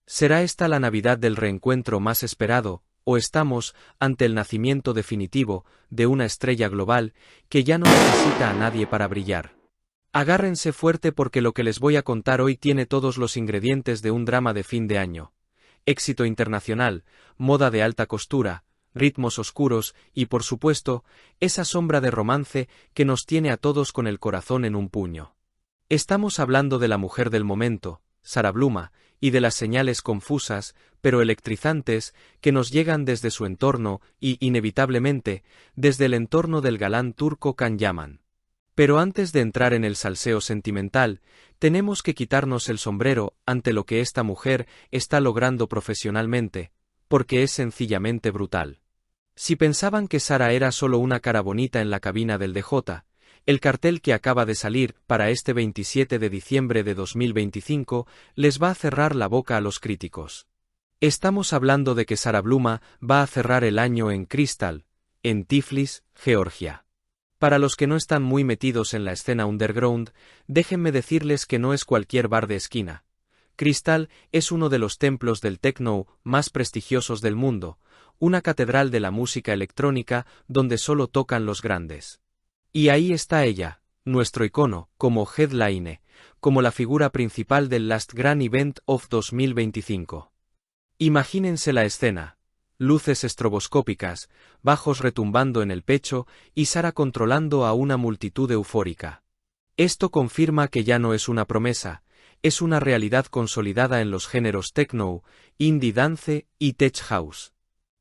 ¿Será esta la Navidad del reencuentro más esperado, o estamos ante el nacimiento definitivo de una estrella global que ya no necesita a nadie para brillar? Agárrense fuerte porque lo que les voy a contar hoy tiene todos los ingredientes de un drama de fin de año. Éxito internacional, moda de alta costura, ritmos oscuros y, por supuesto, esa sombra de romance que nos tiene a todos con el corazón en un puño. Estamos hablando de la mujer del momento, Sarah Bluma, y de las señales confusas, pero electrizantes, que nos llegan desde su entorno y, inevitablemente, desde el entorno del galán turco Can Yaman. Pero antes de entrar en el salseo sentimental, tenemos que quitarnos el sombrero ante lo que esta mujer está logrando profesionalmente, porque es sencillamente brutal. Si pensaban que Sara era solo una cara bonita en la cabina del DJ, el cartel que acaba de salir para este 27 de diciembre de 2025 les va a cerrar la boca a los críticos. Estamos hablando de que Sarah Bluma va a cerrar el año en Crystal, en Tiflis, Georgia. Para los que no están muy metidos en la escena underground, déjenme decirles que no es cualquier bar de esquina. Crystal es uno de los templos del techno más prestigiosos del mundo, una catedral de la música electrónica donde solo tocan los grandes. Y ahí está ella, nuestro icono, como headline, como la figura principal del Last Grand Event of 2025. Imagínense la escena. Luces estroboscópicas, bajos retumbando en el pecho y Sara controlando a una multitud eufórica. Esto confirma que ya no es una promesa, es una realidad consolidada en los géneros techno, indie dance y tech house.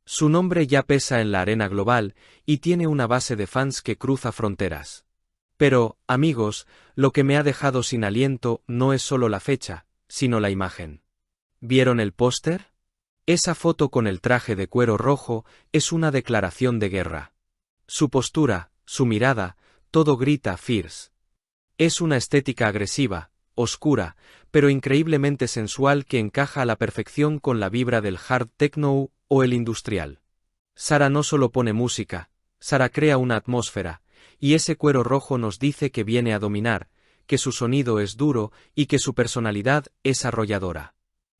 Su nombre ya pesa en la arena global y tiene una base de fans que cruza fronteras. Pero, amigos, lo que me ha dejado sin aliento no es solo la fecha, sino la imagen. ¿Vieron el póster? Esa foto con el traje de cuero rojo es una declaración de guerra. Su postura, su mirada, todo grita fierce. Es una estética agresiva, oscura, pero increíblemente sensual que encaja a la perfección con la vibra del hard techno o el industrial. Sara no solo pone música, Sara crea una atmósfera, y ese cuero rojo nos dice que viene a dominar, que su sonido es duro y que su personalidad es arrolladora.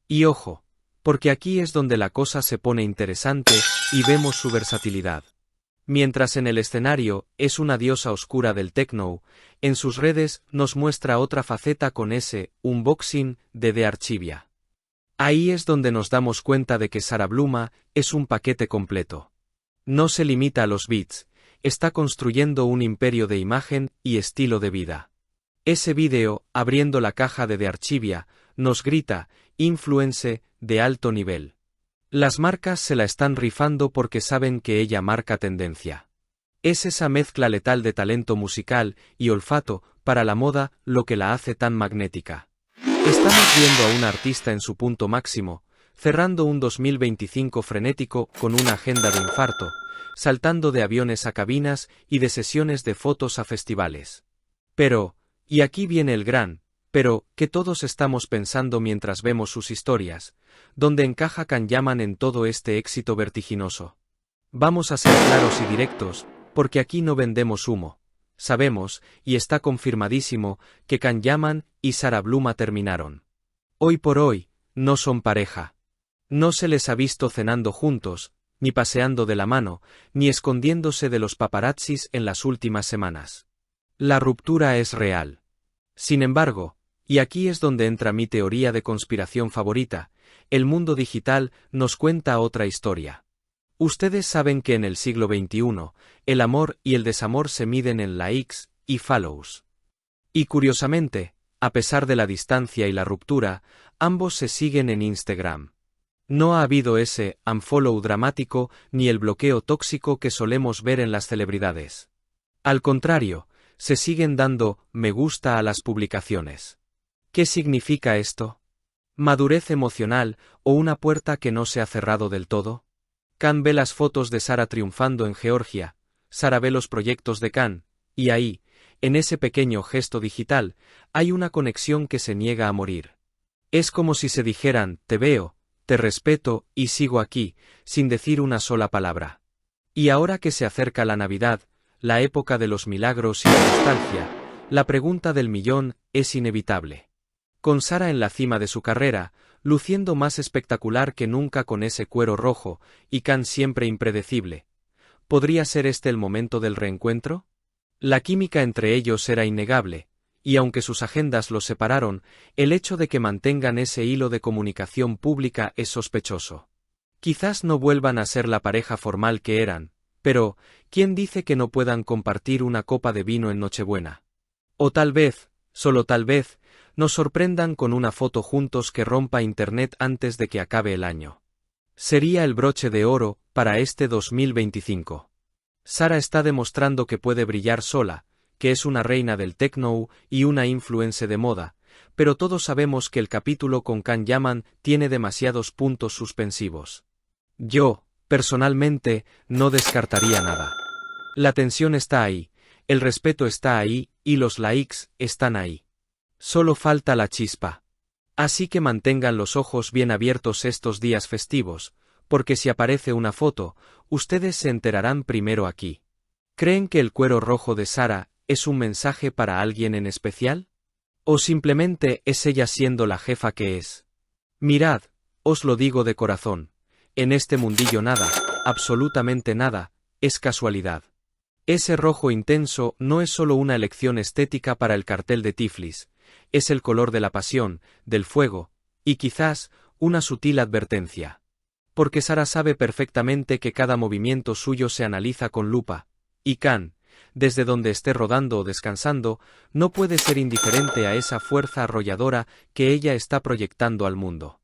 Y ojo, porque aquí es donde la cosa se pone interesante y vemos su versatilidad. Mientras en el escenario es una diosa oscura del techno, en sus redes nos muestra otra faceta con ese unboxing de The Archivia. Ahí es donde nos damos cuenta de que Sarah Bluma es un paquete completo. No se limita a los beats, está construyendo un imperio de imagen y estilo de vida. Ese vídeo, abriendo la caja de The Archivia, nos grita, influence, de alto nivel. Las marcas se la están rifando porque saben que ella marca tendencia. Es esa mezcla letal de talento musical y olfato para la moda lo que la hace tan magnética. Estamos viendo a un artista en su punto máximo, cerrando un 2025 frenético con una agenda de infarto, saltando de aviones a cabinas y de sesiones de fotos a festivales. Pero, y aquí viene el gran, pero, que todos estamos pensando mientras vemos sus historias, ¿dónde encaja Can Yaman en todo este éxito vertiginoso? Vamos a ser claros y directos, porque aquí no vendemos humo. Sabemos, y está confirmadísimo, que Can Yaman y Sarah Bluma terminaron. Hoy por hoy, no son pareja. No se les ha visto cenando juntos, ni paseando de la mano, ni escondiéndose de los paparazzis en las últimas semanas. La ruptura es real. Sin embargo, y aquí es donde entra mi teoría de conspiración favorita, el mundo digital nos cuenta otra historia. Ustedes saben que en el siglo XXI, el amor y el desamor se miden en likes y follows. Y curiosamente, a pesar de la distancia y la ruptura, ambos se siguen en Instagram. No ha habido ese unfollow dramático ni el bloqueo tóxico que solemos ver en las celebridades. Al contrario, se siguen dando me gusta a las publicaciones. ¿Qué significa esto? ¿Madurez emocional o una puerta que no se ha cerrado del todo? Can ve las fotos de Sara triunfando en Georgia, Sara ve los proyectos de Can, y ahí, en ese pequeño gesto digital, hay una conexión que se niega a morir. Es como si se dijeran, te veo, te respeto y sigo aquí, sin decir una sola palabra. Y ahora que se acerca la Navidad, la época de los milagros y la nostalgia, la pregunta del millón es inevitable. Con Sara en la cima de su carrera, luciendo más espectacular que nunca con ese cuero rojo, y Khan siempre impredecible. ¿Podría ser este el momento del reencuentro? La química entre ellos era innegable, y aunque sus agendas los separaron, el hecho de que mantengan ese hilo de comunicación pública es sospechoso. Quizás no vuelvan a ser la pareja formal que eran, pero, ¿quién dice que no puedan compartir una copa de vino en Nochebuena? O tal vez, solo tal vez, nos sorprendan con una foto juntos que rompa Internet antes de que acabe el año. Sería el broche de oro para este 2025. Sara está demostrando que puede brillar sola, que es una reina del techno y una influencer de moda, pero todos sabemos que el capítulo con Can Yaman tiene demasiados puntos suspensivos. Yo, personalmente, no descartaría nada. La tensión está ahí, el respeto está ahí, y los likes están ahí. Solo falta la chispa. Así que mantengan los ojos bien abiertos estos días festivos, porque si aparece una foto, ustedes se enterarán primero aquí. ¿Creen que el cuero rojo de Sara es un mensaje para alguien en especial? ¿O simplemente es ella siendo la jefa que es? Mirad, os lo digo de corazón, en este mundillo nada, absolutamente nada, es casualidad. Ese rojo intenso no es solo una elección estética para el cartel de Tiflis, es el color de la pasión, del fuego, y quizás, una sutil advertencia. Porque Sara sabe perfectamente que cada movimiento suyo se analiza con lupa, y Can, desde donde esté rodando o descansando, no puede ser indiferente a esa fuerza arrolladora que ella está proyectando al mundo.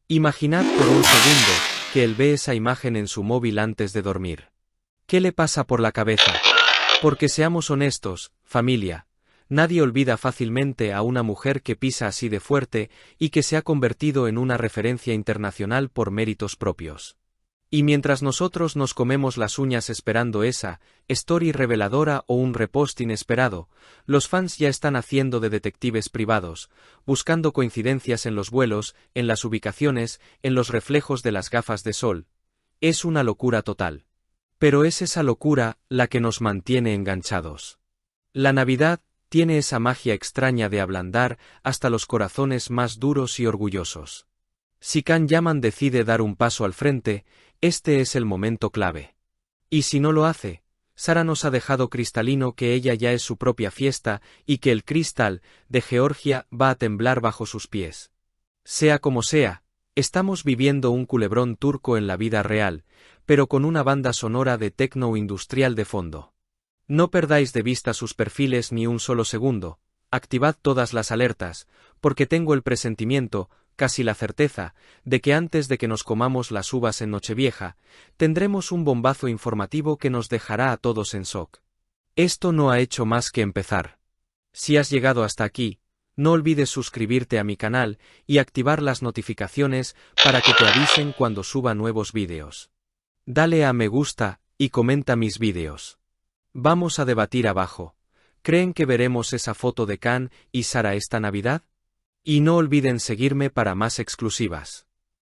Imaginad por un segundo que él ve esa imagen en su móvil antes de dormir. ¿Qué le pasa por la cabeza? Porque seamos honestos, familia, nadie olvida fácilmente a una mujer que pisa así de fuerte y que se ha convertido en una referencia internacional por méritos propios. Y mientras nosotros nos comemos las uñas esperando esa story reveladora o un repost inesperado, los fans ya están haciendo de detectives privados, buscando coincidencias en los vuelos, en las ubicaciones, en los reflejos de las gafas de sol. Es una locura total. Pero es esa locura la que nos mantiene enganchados. La Navidad tiene esa magia extraña de ablandar hasta los corazones más duros y orgullosos. Si Can Yaman decide dar un paso al frente, este es el momento clave. Y si no lo hace, Sara nos ha dejado cristalino que ella ya es su propia fiesta y que el cristal de Georgia va a temblar bajo sus pies. Sea como sea, estamos viviendo un culebrón turco en la vida real, pero con una banda sonora de techno industrial de fondo. No perdáis de vista sus perfiles ni un solo segundo, activad todas las alertas, porque tengo el presentimiento, casi la certeza, de que antes de que nos comamos las uvas en Nochevieja, tendremos un bombazo informativo que nos dejará a todos en shock. Esto no ha hecho más que empezar. Si has llegado hasta aquí, no olvides suscribirte a mi canal y activar las notificaciones para que te avisen cuando suba nuevos vídeos. Dale a me gusta y comenta mis vídeos. Vamos a debatir abajo. ¿Creen que veremos esa foto de Can y Sara esta Navidad? Y no olviden seguirme para más exclusivas.